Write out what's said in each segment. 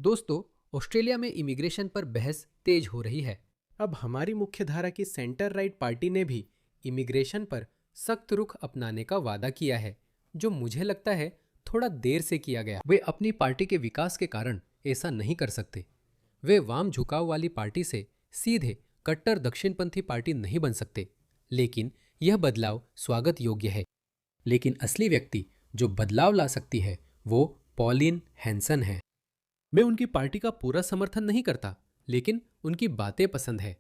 दोस्तों, ऑस्ट्रेलिया में इमिग्रेशन पर बहस तेज हो रही है। अब हमारी मुख्यधारा की सेंटर राइट पार्टी ने भी इमिग्रेशन पर सख्त रुख अपनाने का वादा किया है, जो मुझे लगता है थोड़ा देर से किया गया। वे अपनी पार्टी के विकास के कारण ऐसा नहीं कर सकते। वे वाम झुकाव वाली पार्टी से सीधे कट्टर दक्षिणपंथी पार्टी नहीं बन सकते, लेकिन यह बदलाव स्वागत योग्य है। लेकिन असली व्यक्ति जो बदलाव ला सकती है वो पॉलिन हैंसन है। मैं उनकी पार्टी का पूरा समर्थन नहीं करता, लेकिन उनकी बातें पसंद है।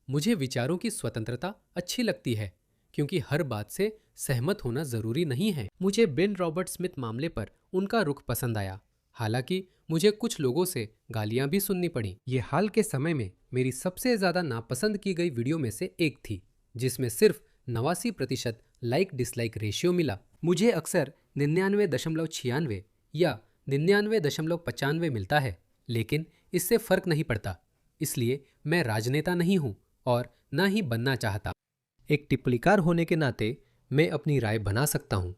मुझे विचारों की स्वतंत्रता अच्छी लगती है, क्योंकि हर बात से सहमत होना जरूरी नहीं है। मुझे बेन रॉबर्ट स्मिथ मामले पर उनका रुख पसंद आया, हालांकि मुझे कुछ लोगों से गालियां भी सुननी पड़ी। ये हाल के समय में मेरी सबसे ज्यादा नापसंद की गई वीडियो में से एक थी, जिसमें सिर्फ 89% लाइक डिसलाइक रेशियो मिला। मुझे अक्सर 99.96 या 99.95 मिलता है, लेकिन इससे फर्क नहीं पड़ता, इसलिए मैं राजनेता नहीं हूं और न ही बनना चाहता। एक टिप्पणीकार होने के नाते मैं अपनी राय बना सकता हूं।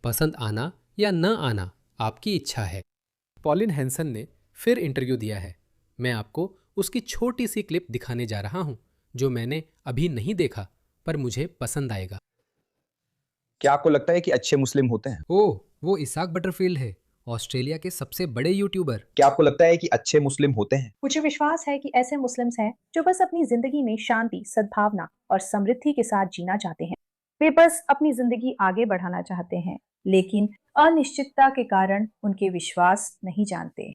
पसंद आना या न आना आपकी इच्छा है। पॉलिन हैंसन ने फिर इंटरव्यू दिया है। मैं आपको उसकी छोटी सी क्लिप दिखाने जा रहा हूं, जो मैंने अभी नहीं देखा, पर मुझे पसंद आएगा। क्या आपको लगता है कि अच्छे मुस्लिम होते हैं? ओह, वो इसाक बटरफील्ड है, ऑस्ट्रेलिया के सबसे बड़े यूट्यूबर। क्या आपको लगता है कि अच्छे मुस्लिम होते हैं? मुझे विश्वास है कि ऐसे मुस्लिम्स हैं जो बस अपनी जिंदगी में शांति, सद्भावना और समृद्धि के साथ जीना चाहते हैं। वे बस अपनी जिंदगी आगे बढ़ाना चाहते हैं, लेकिन अनिश्चितता के कारण उनके विश्वास नहीं जानते।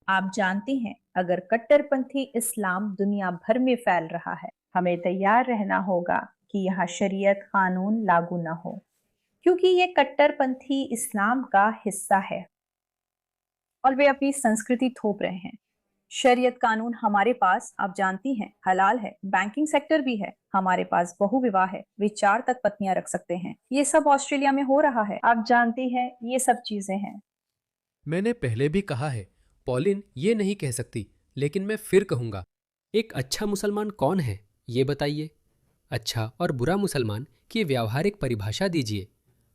आप जानते हैं, अगर कट्टरपंथी इस्लाम दुनिया भर में फैल रहा है, हमें तैयार रहना होगा कि यहाँ शरीयत कानून लागू न हो, क्योंकि ये कट्टरपंथी इस्लाम का हिस्सा है और वे अपनी संस्कृति थोप रहे हैं। शरीयत कानून हमारे पास, आप जानती हैं, हलाल है, बैंकिंग सेक्टर भी है, हमारे पास बहुविवाह है, वे 4 तक पत्नियां रख सकते हैं। ये सब ऑस्ट्रेलिया में हो रहा है, आप जानती हैं, ये सब चीजें हैं। मैंने पहले भी कहा है, पॉलिन ये नहीं कह सकती, लेकिन मैं फिर कहूंगा, एक अच्छा मुसलमान कौन है ये बताइए। अच्छा और बुरा मुसलमान की व्यावहारिक परिभाषा दीजिए।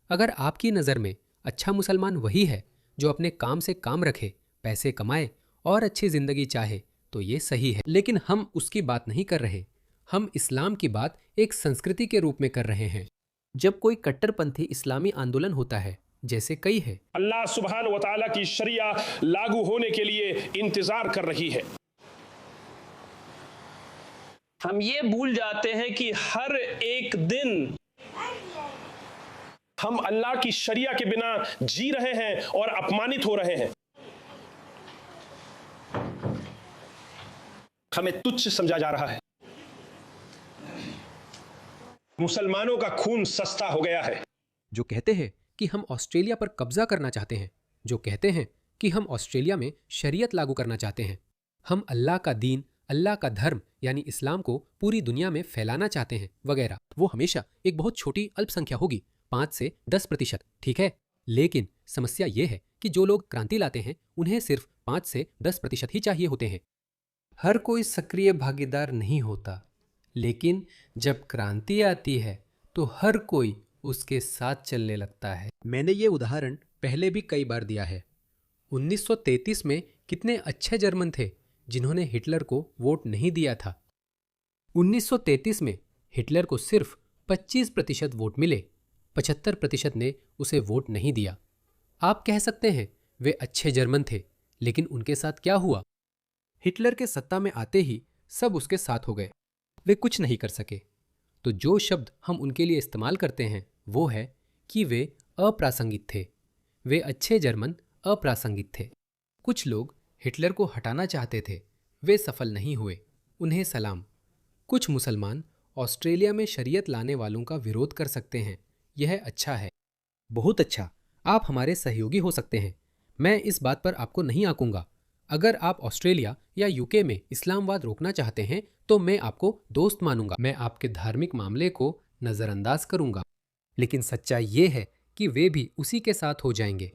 अगर आपकी नज़र में अच्छा मुसलमान वही है जो अपने काम से काम रखे, पैसे कमाए और अच्छी जिंदगी चाहे, तो ये सही है। लेकिन हम उसकी बात नहीं कर रहे। हम इस्लाम की बात एक संस्कृति के रूप में कर रहे हैं। जब कोई कट्टरपंथी इस्लामी आंदोलन होता है, जैसे कई है, अल्लाह सुब्हान व तआला की शरिया लागू होने के लिए इंतजार कर रही है। हम ये भूल जाते हैं कि हर एक दिन हम अल्लाह की शरिया के बिना जी रहे हैं और अपमानित हो रहे हैं। हमें तुच्छ समझा जा रहा है। मुसलमानों का खून सस्ता हो गया है। जो कहते हैं कि हम ऑस्ट्रेलिया पर कब्जा करना चाहते हैं, जो कहते हैं कि हम ऑस्ट्रेलिया में शरीयत लागू करना चाहते हैं, हम अल्लाह का दीन, अल्लाह का धर्म यानी इस्लाम को पूरी दुनिया में फैलाना चाहते हैं वगैरह, वो हमेशा एक बहुत छोटी अल्पसंख्या होगी, 5 से 10%, ठीक है। लेकिन समस्या ये है कि जो लोग क्रांति लाते हैं, उन्हें सिर्फ 5 से 10% ही चाहिए होते हैं। हर कोई सक्रिय भागीदार नहीं होता, लेकिन जब क्रांति आती है तो हर कोई उसके साथ चलने लगता है। मैंने ये उदाहरण पहले भी कई बार दिया है। 1933 में कितने अच्छे जर्मन थे जिन्होंने हिटलर को वोट नहीं दिया था। 1933 में हिटलर को सिर्फ 25% वोट मिले, 75% ने उसे वोट नहीं दिया। आप कह सकते हैं वे अच्छे जर्मन थे, लेकिन उनके साथ क्या हुआ? हिटलर के सत्ता में आते ही सब उसके साथ हो गए, वे कुछ नहीं कर सके। तो जो शब्द हम उनके लिए इस्तेमाल करते हैं वो है कि वे अप्रासंगिक थे। वे अच्छे जर्मन अप्रासंगिक थे। कुछ लोग हिटलर को हटाना चाहते थे, वे सफल नहीं हुए, उन्हें सलाम। कुछ मुसलमान ऑस्ट्रेलिया में शरीयत लाने वालों का विरोध कर सकते हैं, यह अच्छा है, बहुत अच्छा, आप हमारे सहयोगी हो सकते हैं। मैं इस बात पर आपको नहीं आंकूंगा। अगर आप ऑस्ट्रेलिया या यूके में इस्लामवाद रोकना चाहते हैं तो मैं आपको दोस्त मानूंगा, मैं आपके धार्मिक मामले को नज़रअंदाज करूंगा। लेकिन सच्चाई ये है कि वे भी उसी के साथ हो जाएंगे।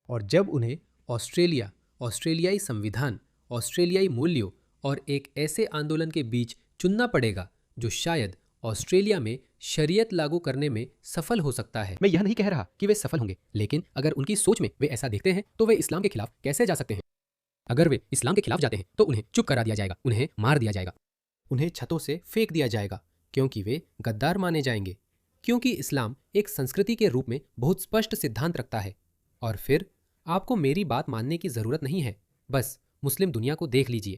और जब उन्हें ऑस्ट्रेलिया, ऑस्ट्रेलियाई संविधान, ऑस्ट्रेलियाई मूल्यों और एक ऐसे आंदोलन के बीच चुनना पड़ेगा जो शायद ऑस्ट्रेलिया में शरीयत लागू करने में सफल हो सकता है। मैं यह नहीं कह रहा कि वे सफल होंगे, लेकिन अगर उनकी सोच में वे ऐसा देखते हैं तो वे इस्लाम के खिलाफ कैसे जा सकते हैं? अगर वे इस्लाम के खिलाफ जाते हैं तो उन्हें चुप करा दिया जाएगा, उन्हें मार दिया जाएगा, उन्हें छतों से फेंक दिया जाएगा क्योंकि वे गद्दार माने जाएंगे। क्योंकि इस्लाम एक संस्कृति के रूप में बहुत स्पष्ट सिद्धांत रखता है। और फिर आपको मेरी बात मानने की जरूरत नहीं है, बस मुस्लिम दुनिया को देख लीजिए।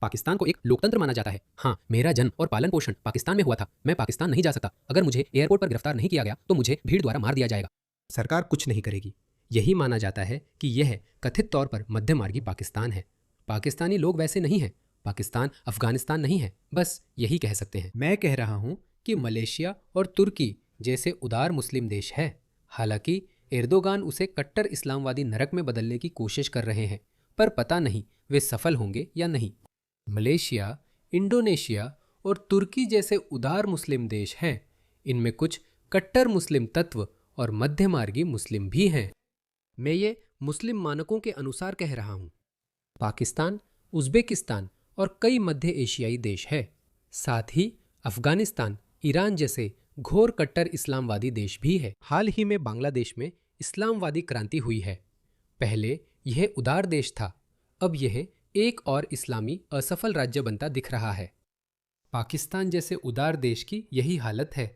पाकिस्तान को एक लोकतंत्र माना जाता है। हाँ, मेरा जन्म और पालन पोषण पाकिस्तान में हुआ था। मैं पाकिस्तान नहीं जा सकता। अगर मुझे एयरपोर्ट पर गिरफ्तार नहीं किया गया तो मुझे भीड़ द्वारा मार दिया जाएगा। सरकार कुछ नहीं करेगी। यही माना जाता है कि यह कथित तौर पर मध्य मार्गी पाकिस्तान है। पाकिस्तानी लोग वैसे नहीं हैं। पाकिस्तान अफगानिस्तान नहीं है, बस यही कह सकते हैं। मैं कह रहा हूँ कि मलेशिया और तुर्की जैसे उदार मुस्लिम देश है। हालांकि एर्दोगान उसे कट्टर इस्लामवादी नरक में बदलने की कोशिश कर रहे हैं, पर पता नहीं वे सफल होंगे या नहीं। मलेशिया, इंडोनेशिया और तुर्की जैसे उदार मुस्लिम देश हैं। इनमें कुछ कट्टर मुस्लिम तत्व और मध्यमार्गी मुस्लिम भी हैं। मैं ये मुस्लिम मानकों के अनुसार कह रहा हूँ। पाकिस्तान, उज़्बेकिस्तान और कई मध्य एशियाई देश है। साथ ही अफगानिस्तान, ईरान जैसे घोर कट्टर इस्लामवादी देश भी है। हाल ही में बांग्लादेश में इस्लामवादी क्रांति हुई है। पहले यह उदार देश था, अब यह एक और इस्लामी असफल राज्य बनता दिख रहा है। पाकिस्तान जैसे उदार देश की यही हालत है।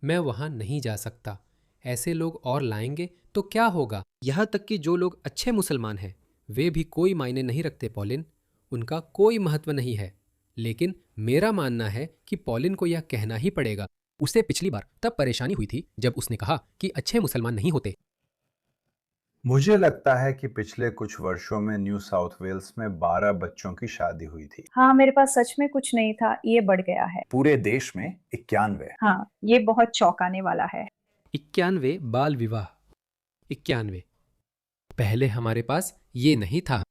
मैं वहां नहीं जा सकता। ऐसे लोग और लाएंगे तो क्या होगा? यहाँ तक कि जो लोग अच्छे मुसलमान हैं वे भी कोई मायने नहीं रखते पॉलिन, उनका कोई महत्व नहीं है। लेकिन मेरा मानना है कि पॉलिन को यह कहना ही पड़ेगा। उसे पिछली बार तब परेशानी हुई थी जब उसने कहा कि अच्छे मुसलमान नहीं होते। मुझे लगता है कि पिछले कुछ वर्षों में न्यू साउथ वेल्स में 12 बच्चों की शादी हुई थी। हाँ, मेरे पास सच में कुछ नहीं था, ये बढ़ गया है। पूरे देश में 91। हाँ, ये बहुत चौंकाने वाला है। 91 बाल विवाह। 91। पहले हमारे पास ये नहीं था।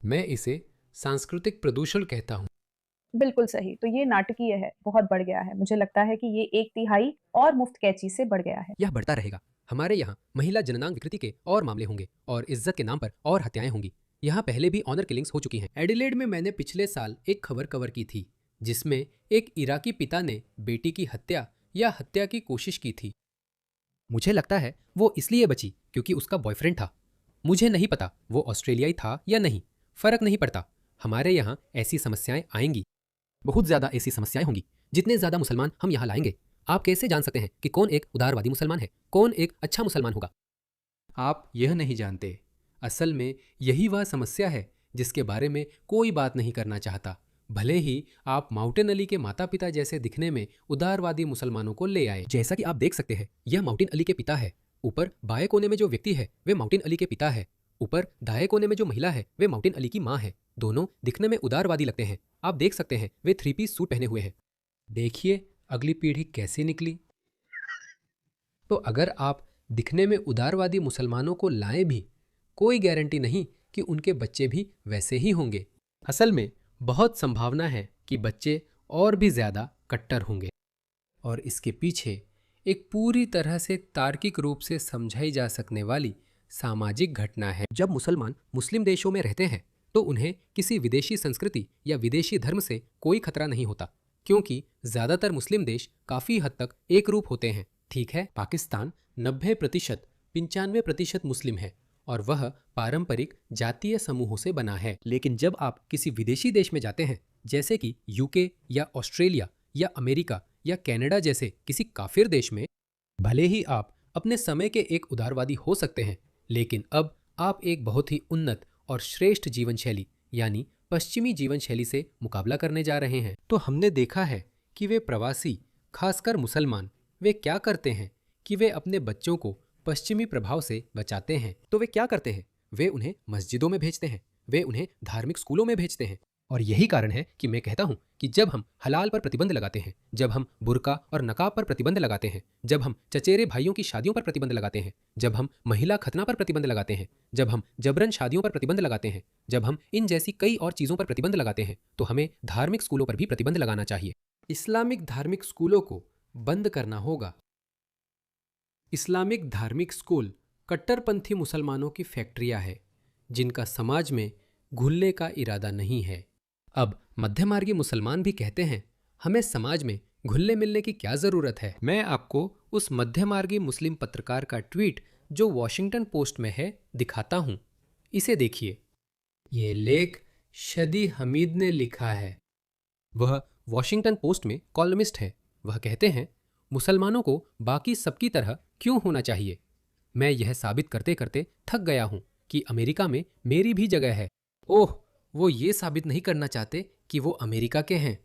मैं इसे सांस्कृतिक प्रदूषण कहता हूँ। बिल्कुल सही। तो ये नाटकीय है, बहुत बढ़ गया है। मुझे लगता है कि ये 1/3 और मुफ्त कैची से बढ़ गया है। यह बढ़ता रहेगा। हमारे यहाँ महिला जननांग विकृति के और मामले होंगे और इज्जत के नाम पर और हत्याएं होंगी। यहाँ पहले भी ऑनर किलिंग्स हो चुकी हैं। एडिलेड में मैंने पिछले साल एक खबर कवर की थी जिसमें एक इराकी पिता ने बेटी की हत्या या हत्या की कोशिश की थी। मुझे लगता है वो इसलिए बची क्योंकि उसका बॉयफ्रेंड था। मुझे नहीं पता वो ऑस्ट्रेलियाई था या नहीं, फर्क नहीं पड़ता। हमारे यहाँ ऐसी समस्याएं आएंगी, बहुत ज्यादा ऐसी समस्याएं होंगी। जितने ज्यादा मुसलमान हम यहाँ लाएंगे, आप कैसे जान सकते हैं कि कौन एक उदारवादी मुसलमान है, कौन एक अच्छा मुसलमान होगा? आप यह नहीं जानते। असल में यही वह समस्या है जिसके बारे में कोई बात नहीं करना चाहता। भले ही आप माउंटेन अली के माता पिता जैसे दिखने में उदारवादी मुसलमानों को ले आए। जैसा कि आप देख सकते हैं, यह माउंटेन अली के पिता है। ऊपर बाएं कोने में जो व्यक्ति है वे माउंटेन अली के पिता है। ऊपर दाएं कोने में जो महिला है वे माउंटेन अली की माँ है। दोनों दिखने में उदारवादी लगते हैं। आप देख सकते हैं वे 3 पीस सूट पहने हुए हैं। देखिए अगली पीढ़ी कैसे निकली। तो अगर आप दिखने में उदारवादी मुसलमानों को लाएं भी, कोई गारंटी नहीं कि उनके बच्चे भी वैसे ही होंगे। असल में बहुत संभावना है कि बच्चे और भी ज्यादा कट्टर होंगे। और इसके पीछे एक पूरी तरह से तार्किक रूप से समझाई जा सकने वाली सामाजिक घटना है। जब मुसलमान मुस्लिम देशों में रहते हैं तो उन्हें किसी विदेशी संस्कृति या विदेशी धर्म से कोई खतरा नहीं होता, क्योंकि ज्यादातर मुस्लिम देश काफी हद तक एक रूप होते हैं। ठीक है, पाकिस्तान 90%, 95% मुस्लिम है और वह पारंपरिक जातीय समूहों से बना है। लेकिन जब आप किसी विदेशी देश में जाते हैं, जैसे कि यूके या ऑस्ट्रेलिया या अमेरिका या कनाडा जैसे किसी काफिर देश में, भले ही आप अपने समय के एक उदारवादी हो सकते हैं, लेकिन अब आप एक बहुत ही उन्नत और श्रेष्ठ जीवन शैली यानी पश्चिमी जीवन शैली से मुकाबला करने जा रहे हैं। तो हमने देखा है कि वे प्रवासी, खासकर मुसलमान, वे क्या करते हैं कि वे अपने बच्चों को पश्चिमी प्रभाव से बचाते हैं। तो वे क्या करते हैं? वे उन्हें मस्जिदों में भेजते हैं, वे उन्हें धार्मिक स्कूलों में भेजते हैं। और यही कारण है कि मैं कहता हूं कि जब हम हलाल पर प्रतिबंध लगाते हैं, जब हम बुर्का और नकाब पर प्रतिबंध लगाते हैं, जब हम चचेरे भाइयों की शादियों पर प्रतिबंध लगाते हैं, जब हम महिला खतना पर प्रतिबंध लगाते हैं, जब हम जबरन शादियों पर प्रतिबंध लगाते हैं, जब हम इन जैसी कई और चीज़ों पर प्रतिबंध लगाते हैं, तो हमें धार्मिक स्कूलों पर भी प्रतिबंध लगाना चाहिए। इस्लामिक धार्मिक स्कूलों को बंद करना होगा। इस्लामिक धार्मिक स्कूल कट्टरपंथी मुसलमानों की फैक्ट्रियां हैं जिनका समाज में घुलने का इरादा नहीं है। अब मध्यमार्गी मुसलमान भी कहते हैं, हमें समाज में घुलने मिलने की क्या जरूरत है। मैं आपको उस मध्यमार्गी मुस्लिम पत्रकार का ट्वीट जो वॉशिंगटन पोस्ट में है दिखाता हूं। इसे देखिए। ये लेख शदी हमीद ने लिखा है। वह वॉशिंगटन पोस्ट में कॉलमिस्ट है। वह कहते हैं, मुसलमानों को बाकी सबकी तरह क्यों होना चाहिए। मैं यह साबित करते करते थक गया हूं कि अमेरिका में मेरी भी जगह है। ओह, वो ये साबित नहीं करना चाहते कि वो अमेरिका के हैं।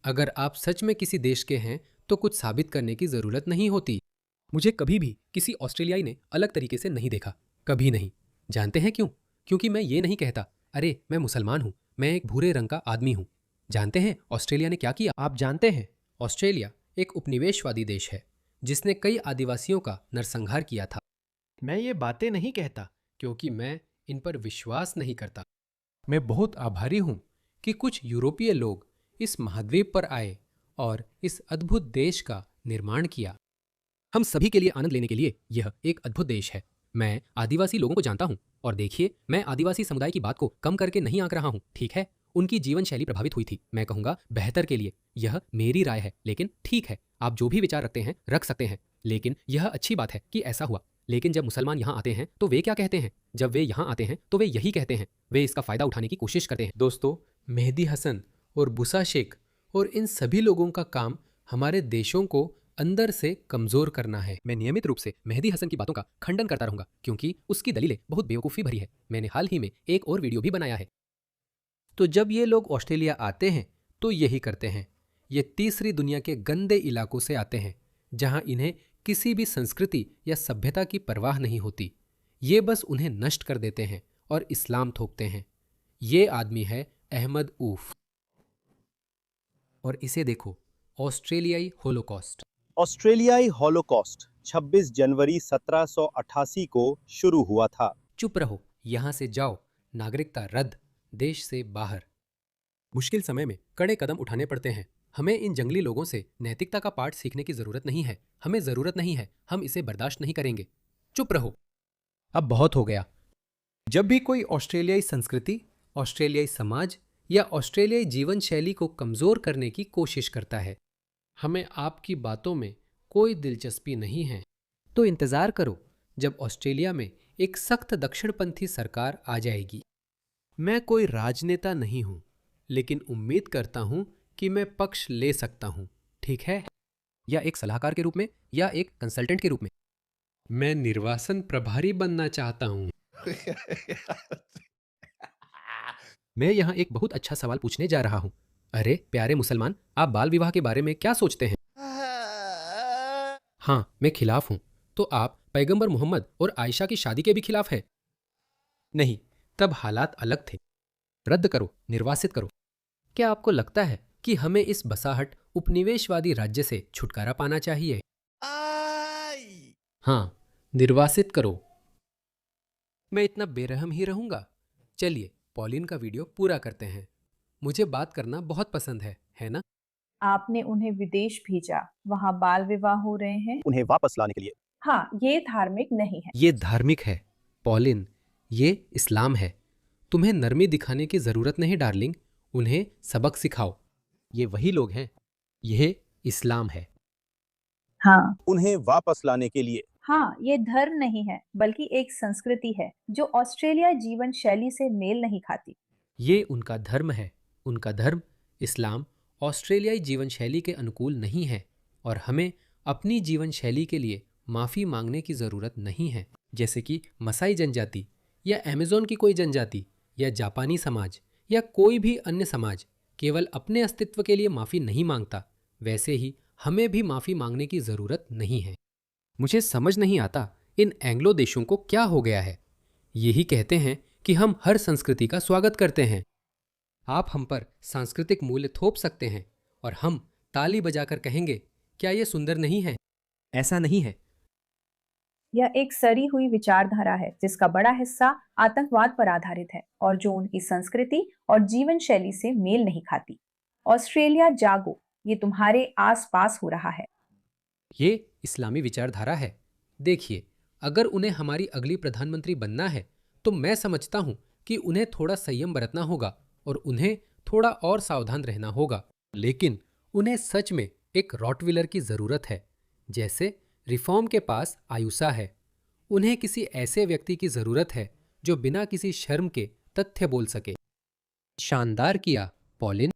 अगर आप सच में किसी देश के हैं तो कुछ साबित करने की ज़रूरत नहीं होती। मुझे कभी भी किसी ऑस्ट्रेलियाई ने अलग तरीके से नहीं देखा, कभी नहीं। जानते हैं क्यों? क्योंकि मैं ये नहीं कहता, अरे मैं मुसलमान हूँ, मैं एक भूरे रंग का आदमी हूँ। जानते हैं ऑस्ट्रेलिया ने क्या किया? आप जानते हैं, ऑस्ट्रेलिया एक उपनिवेशवादी देश है जिसने कई आदिवासियों का नरसंहार किया था। मैं ये बातें नहीं कहता क्योंकि मैं इन पर विश्वास नहीं करता। मैं बहुत आभारी हूँ कि कुछ यूरोपीय लोग इस महाद्वीप पर आए और इस अद्भुत देश का निर्माण किया। हम सभी के लिए आनंद लेने के लिए यह एक अद्भुत देश है। मैं आदिवासी लोगों को जानता हूं और देखिए, मैं आदिवासी समुदाय की बात को कम करके नहीं आंक रहा हूं, ठीक है? उनकी जीवन शैली प्रभावित हुई थी, मैं कहूंगा बेहतर के लिए। यह मेरी राय है, लेकिन ठीक है, आप जो भी विचार रखते हैं रख सकते हैं, लेकिन यह अच्छी बात है कि ऐसा हुआ। लेकिन जब मुसलमान यहाँ आते हैं तो वे क्या कहते हैं? जब वे यहाँ आते हैं तो वे यही कहते हैं, वे इसका फायदा उठाने की कोशिश करते हैं। दोस्तों, मेहदी हसन और बुसा शेख और इन सभी लोगों का काम हमारे देशों को अंदर से कमजोर करना है। मैं नियमित रूप से मेहदी हसन की बातों का खंडन करता रहूंगा क्योंकि उसकी दलीलें बहुत बेवकूफ़ी भरी है। मैंने हाल ही में एक और वीडियो भी बनाया है। तो जब ये लोग ऑस्ट्रेलिया आते हैं तो यही करते हैं। ये तीसरी दुनिया के गंदे इलाकों से आते हैं जहां इन्हें किसी भी संस्कृति या सभ्यता की परवाह नहीं होती। ये बस उन्हें नष्ट कर देते हैं और इस्लाम थोपते हैं। ये आदमी है अहमद ऊफ। और इसे देखो, ऑस्ट्रेलियाई होलोकॉस्ट। ऑस्ट्रेलियाई हॉलोकॉस्ट 26 जनवरी 1788 को शुरू हुआ था। चुप रहो, यहां से जाओ, नागरिकता रद्द, देश से बाहर। मुश्किल समय में कड़े कदम उठाने पड़ते हैं। हमें इन जंगली लोगों से नैतिकता का पाठ सीखने की जरूरत नहीं है। हमें जरूरत नहीं है, हम इसे बर्दाश्त नहीं करेंगे। चुप रहो, अब बहुत हो गया। जब भी कोई ऑस्ट्रेलियाई संस्कृति, ऑस्ट्रेलियाई समाज या ऑस्ट्रेलियाई जीवन शैली को कमजोर करने की कोशिश करता है, हमें आपकी बातों में कोई दिलचस्पी नहीं है। तो इंतजार करो जब ऑस्ट्रेलिया में एक सख्त दक्षिणपंथी सरकार आ जाएगी। मैं कोई राजनेता नहीं हूं, लेकिन उम्मीद करता हूं कि मैं पक्ष ले सकता हूं, ठीक है? या एक सलाहकार के रूप में या एक कंसल्टेंट के रूप में। मैं निर्वासन प्रभारी बनना चाहता हूं। मैं यहां एक बहुत अच्छा सवाल पूछने जा रहा हूं। अरे प्यारे मुसलमान, आप बाल विवाह के बारे में क्या सोचते हैं? हाँ, मैं खिलाफ हूं। तो आप पैगंबर मोहम्मद और आयशा की शादी के भी खिलाफ है? नहीं, तब हालात अलग थे। रद्द करो, निर्वासित करो। क्या आपको लगता है कि हमें इस बसाहट उपनिवेशवादी राज्य से छुटकारा पाना चाहिए? हाँ, निर्वासित करो। मैं इतना बेरहम ही रहूंगा? चलिए पॉलिन का वीडियो पूरा करते हैं। मुझे बात करना बहुत पसंद है ना? आपने उन्हें विदेश भेजा, वहाँ बाल विवाह हो रहे हैं, उन्हें वापस लाने के लिए। हाँ, ये धार्मिक नहीं है। ये धार्मिक है पॉलिन, ये इस्लाम है। तुम्हें नरमी दिखाने की जरूरत नहीं डार्लिंग, उन्हें सबक सिखाओ। ये वही लोग हैं, यह इस्लाम है। हाँ, उन्हें वापस लाने के लिए। हाँ, ये धर्म नहीं है बल्कि एक संस्कृति है जो ऑस्ट्रेलिया जीवन शैली से मेल नहीं खाती। ये उनका धर्म है। उनका धर्म इस्लाम ऑस्ट्रेलियाई जीवन शैली के अनुकूल नहीं है और हमें अपनी जीवन शैली के लिए माफ़ी मांगने की ज़रूरत नहीं है। जैसे कि मसाई जनजाति या अमेज़न की कोई जनजाति या जापानी समाज या कोई भी अन्य समाज केवल अपने अस्तित्व के लिए माफ़ी नहीं मांगता, वैसे ही हमें भी माफ़ी मांगने की ज़रूरत नहीं है। मुझे समझ नहीं आता इन एंग्लो देशों को क्या हो गया है। यही कहते हैं कि हम हर संस्कृति का स्वागत करते हैं। आप हम पर सांस्कृतिक मूल्य थोप सकते हैं और हम ताली बजाकर कहेंगे, क्या ये सुंदर नहीं है? ऐसा नहीं है। यह एक सड़ी हुई विचारधारा है जिसका बड़ा हिस्सा आतंकवाद पर आधारित है और जो उनकी संस्कृति और जीवन शैली से मेल नहीं खाती। ऑस्ट्रेलिया जागो, ये तुम्हारे आसपास हो रहा है। ये इस्लामी विचारधारा है। देखिए, अगर उन्हें हमारी अगली प्रधानमंत्री बनना है तो मैं समझता हूं कि उन्हें थोड़ा संयम बरतना होगा और उन्हें थोड़ा और सावधान रहना होगा। लेकिन उन्हें सच में एक रॉटविलर की ज़रूरत है, जैसे रिफॉर्म के पास आयुषा है। उन्हें किसी ऐसे व्यक्ति की ज़रूरत है जो बिना किसी शर्म के तथ्य बोल सके। शानदार किया, पॉलिन।